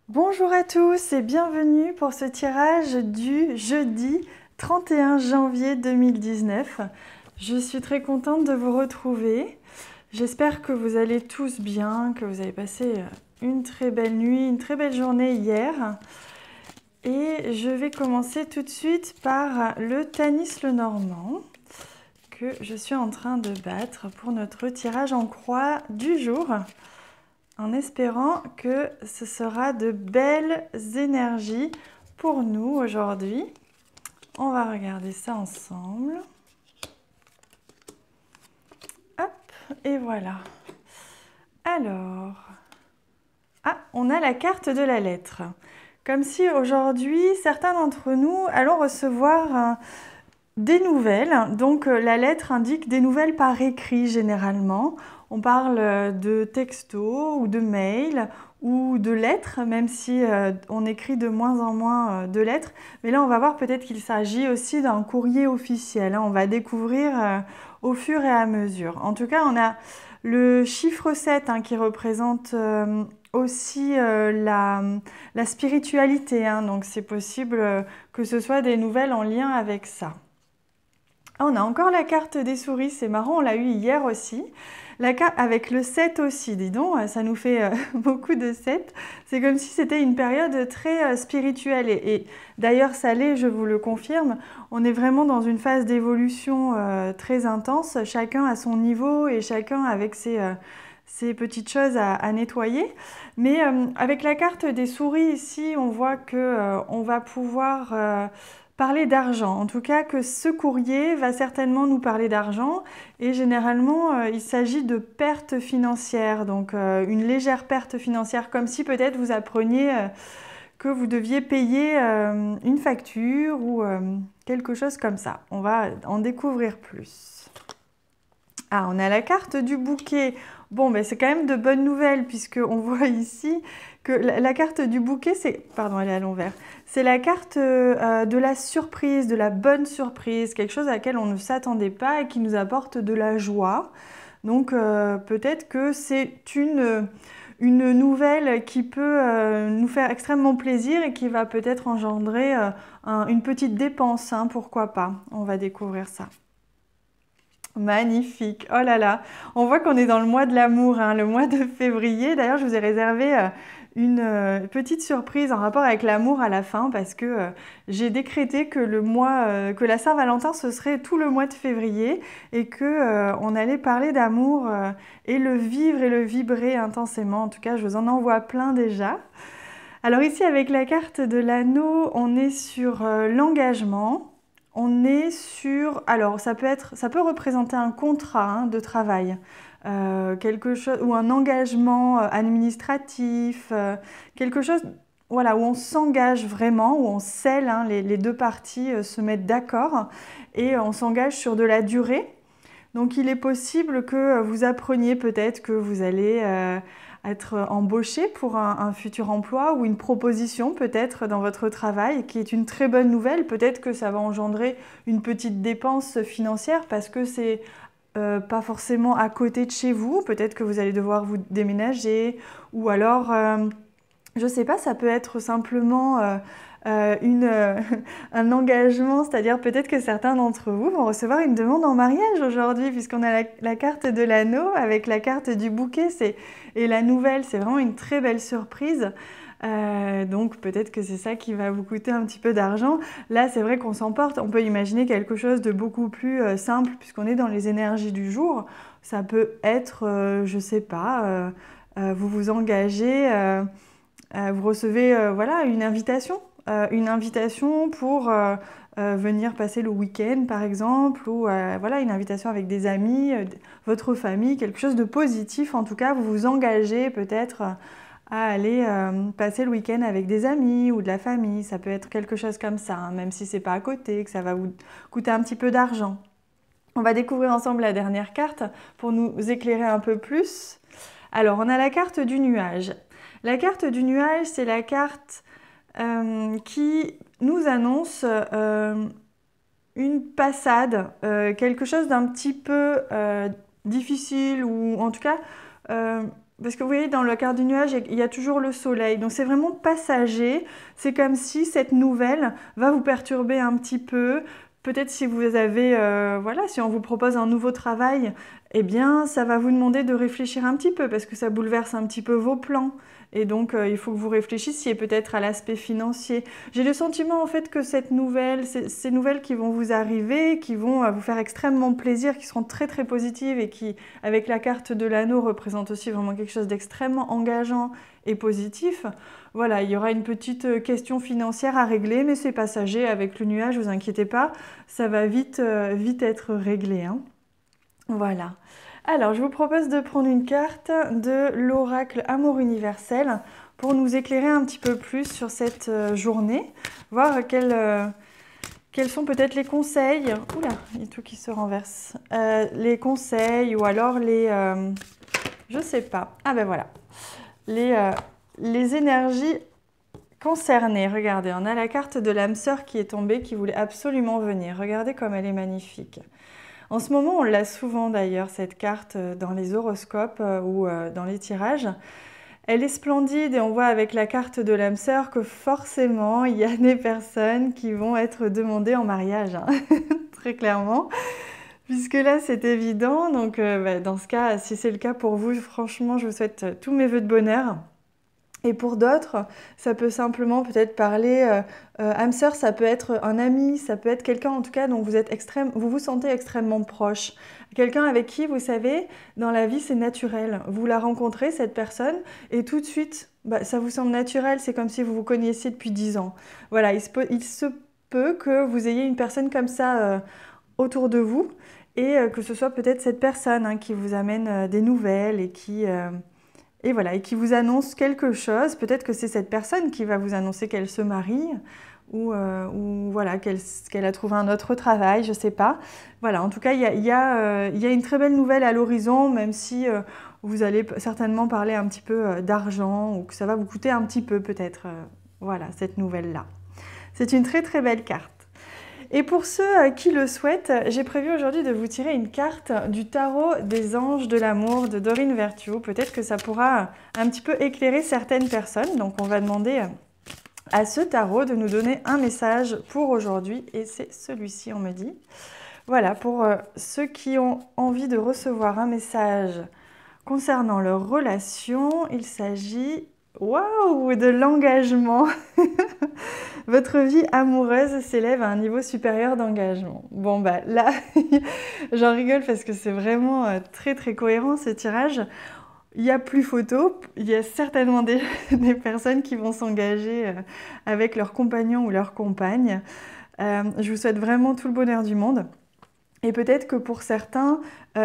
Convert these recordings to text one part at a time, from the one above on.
Bonjour à tous et bienvenue pour ce tirage du jeudi 31 janvier 2019. Je suis très contente de vous retrouver. J'espère que vous allez tous bien, que vous avez passé une très belle nuit, une très belle journée hier. Et je vais commencer tout de suite par le Tanis Lenormand que je suis en train de battre pour notre tirage en croix du jour, en espérant que ce sera de belles énergies pour nous aujourd'hui. On va regarder ça ensemble. Hop, et voilà. Alors, on a la carte de la lettre. Comme si aujourd'hui, certains d'entre nous allons recevoir des nouvelles. Donc la lettre indique des nouvelles par écrit généralement. On parle de textos ou de mails ou de lettres, même si on écrit de moins en moins de lettres. Mais là, on va voir peut-être qu'il s'agit aussi d'un courrier officiel. On va découvrir au fur et à mesure. En tout cas, on a le chiffre 7 qui représente aussi la spiritualité. Donc c'est possible que ce soit des nouvelles en lien avec ça. On a encore la carte des souris, c'est marrant, on l'a eu hier aussi. La carte avec le 7 aussi, dis donc, ça nous fait beaucoup de 7. C'est comme si c'était une période très spirituelle. Et d'ailleurs, ça l'est, je vous le confirme, on est vraiment dans une phase d'évolution très intense, chacun à son niveau et chacun avec ses petites choses à nettoyer. Mais avec la carte des souris ici, on voit qu'on va pouvoir parler d'argent. En tout cas, que ce courrier va certainement nous parler d'argent. Et généralement, il s'agit de pertes financières. Donc, une légère perte financière, comme si peut-être vous appreniez que vous deviez payer une facture ou quelque chose comme ça. On va en découvrir plus. Ah, on a la carte du bouquet. Bon, ben, c'est quand même de bonnes nouvelles puisqu'on voit ici que la carte du bouquet, c'est... Pardon, elle est à l'envers. C'est la carte de la surprise, de la bonne surprise, quelque chose à laquelle on ne s'attendait pas et qui nous apporte de la joie. Donc peut-être que c'est une nouvelle qui peut nous faire extrêmement plaisir et qui va peut-être engendrer une petite dépense, pourquoi pas. On va découvrir ça. Magnifique, oh là là, on voit qu'on est dans le mois de l'amour, le mois de février. D'ailleurs, je vous ai réservé une petite surprise en rapport avec l'amour à la fin parce que j'ai décrété que que la Saint-Valentin ce serait tout le mois de février et que on allait parler d'amour et le vivre et le vibrer intensément. En tout cas, je vous en envoie plein déjà. Alors ici, avec la carte de l'anneau, on est sur l'engagement. On est sur... Alors, ça peut représenter un contrat de travail, quelque chose, ou un engagement administratif, quelque chose voilà, où on s'engage vraiment, où on scelle, les deux parties se mettent d'accord et on s'engage sur de la durée. Donc, il est possible que vous appreniez peut-être que vous allez être embauché pour un futur emploi ou une proposition peut-être dans votre travail qui est une très bonne nouvelle. Peut-être que ça va engendrer une petite dépense financière parce que c'est pas forcément à côté de chez vous. Peut-être que vous allez devoir vous déménager ou alors, je sais pas, ça peut être simplement un engagement, c'est-à-dire peut-être que certains d'entre vous vont recevoir une demande en mariage aujourd'hui puisqu'on a la carte de l'anneau avec la carte du bouquet et la nouvelle, c'est vraiment une très belle surprise. Donc peut-être que c'est ça qui va vous coûter un petit peu d'argent. Là, c'est vrai qu'on s'emporte. On peut imaginer quelque chose de beaucoup plus simple puisqu'on est dans les énergies du jour. Ça peut être, je sais pas, vous vous engagez, vous recevez voilà, une invitation pour venir passer le week-end par exemple, ou voilà, une invitation avec des amis, votre famille, quelque chose de positif. En tout cas, vous vous engagez peut-être à aller passer le week-end avec des amis ou de la famille. Ça peut être quelque chose comme ça, même si c'est pas à côté, que ça va vous coûter un petit peu d'argent. On va découvrir ensemble la dernière carte pour nous éclairer un peu plus. Alors, on a la carte du nuage. La carte du nuage, c'est la carte qui nous annonce une passade, quelque chose d'un petit peu difficile ou en tout cas parce que vous voyez, dans le quart du nuage, il y a toujours le soleil. Donc c'est vraiment passager. C'est comme si cette nouvelle va vous perturber un petit peu. Peut-être si vous avez, voilà, si on vous propose un nouveau travail, eh bien, ça va vous demander de réfléchir un petit peu parce que ça bouleverse un petit peu vos plans. Et donc, il faut que vous réfléchissiez peut-être à l'aspect financier. J'ai le sentiment en fait que cette nouvelle, ces nouvelles qui vont vous arriver, qui vont vous faire extrêmement plaisir, qui seront très très positives et qui, avec la carte de l'anneau, représentent aussi vraiment quelque chose d'extrêmement engageant et positif. Voilà, il y aura une petite question financière à régler, mais c'est passager avec le nuage, vous inquiétez pas, ça va vite, vite être réglé, hein. Voilà. Alors, je vous propose de prendre une carte de l'oracle Amour universel pour nous éclairer un petit peu plus sur cette journée, voir quels sont peut-être les conseils. Oula, il y a tout qui se renverse. Les conseils ou alors je sais pas. Ah ben voilà. Les énergies concernées. Regardez, on a la carte de l'âme sœur qui est tombée, qui voulait absolument venir. Regardez comme elle est magnifique. En ce moment, on l'a souvent d'ailleurs, cette carte, dans les horoscopes ou dans les tirages. Elle est splendide et on voit avec la carte de l'âme sœur que forcément, il y a des personnes qui vont être demandées en mariage, hein, très clairement. Puisque là, c'est évident. Donc, dans ce cas, si c'est le cas pour vous, franchement, je vous souhaite tous mes vœux de bonheur. Et pour d'autres, ça peut simplement peut-être parler, âme sœur, ça peut être un ami, ça peut être quelqu'un en tout cas dont vous vous sentez extrêmement proche. Quelqu'un avec qui, vous savez, dans la vie, c'est naturel. Vous la rencontrez, cette personne, et tout de suite, ça vous semble naturel, c'est comme si vous vous connaissiez depuis 10 ans. Voilà, il se peut que vous ayez une personne comme ça autour de vous, et que ce soit peut-être cette personne hein, qui vous amène des nouvelles et et voilà, et qui vous annonce quelque chose. Peut-être que c'est cette personne qui va vous annoncer qu'elle se marie ou voilà, qu'elle a trouvé un autre travail, je ne sais pas. Voilà, en tout cas, il y a une très belle nouvelle à l'horizon, même si vous allez certainement parler un petit peu d'argent ou que ça va vous coûter un petit peu peut-être, voilà, cette nouvelle-là. C'est une très très belle carte. Et pour ceux qui le souhaitent, j'ai prévu aujourd'hui de vous tirer une carte du tarot des anges de l'amour de Doreen Virtue. Peut-être que ça pourra un petit peu éclairer certaines personnes. Donc on va demander à ce tarot de nous donner un message pour aujourd'hui. Et c'est celui-ci, on me dit. Voilà, pour ceux qui ont envie de recevoir un message concernant leur relation, il s'agit... Waouh, de l'engagement. Votre vie amoureuse s'élève à un niveau supérieur d'engagement. Bon bah là, j'en rigole parce que c'est vraiment très très cohérent ce tirage. Il n'y a plus photo, il y a certainement des personnes qui vont s'engager avec leur compagnon ou leur compagne. Je vous souhaite vraiment tout le bonheur du monde. Et peut-être que pour certains,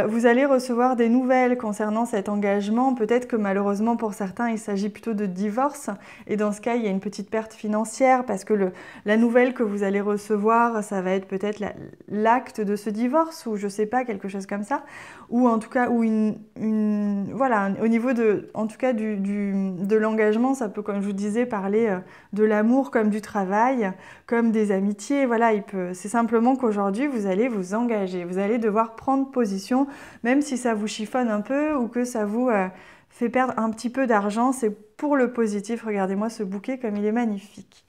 vous allez recevoir des nouvelles concernant cet engagement. Peut-être que malheureusement pour certains, il s'agit plutôt de divorce. Et dans ce cas, il y a une petite perte financière parce que la nouvelle que vous allez recevoir, ça va être peut-être l'acte de ce divorce ou je sais pas, quelque chose comme ça. Ou en tout cas, voilà, au niveau en tout cas de l'engagement, ça peut, comme je vous disais, parler de l'amour comme du travail, comme des amitiés. Voilà, c'est simplement qu'aujourd'hui, vous allez vous engager. Vous allez devoir prendre position, même si ça vous chiffonne un peu ou que ça vous fait perdre un petit peu d'argent. C'est pour le positif. Regardez-moi ce bouquet comme il est magnifique.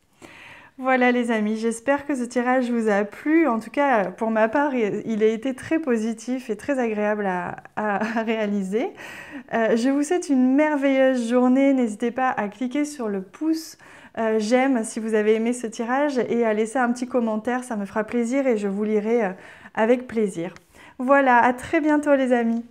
Voilà les amis, j'espère que ce tirage vous a plu. En tout cas, pour ma part, il a été très positif et très agréable à réaliser. Je vous souhaite une merveilleuse journée. N'hésitez pas à cliquer sur le pouce j'aime si vous avez aimé ce tirage et à laisser un petit commentaire, ça me fera plaisir et je vous lirai avec plaisir. Voilà, à très bientôt les amis.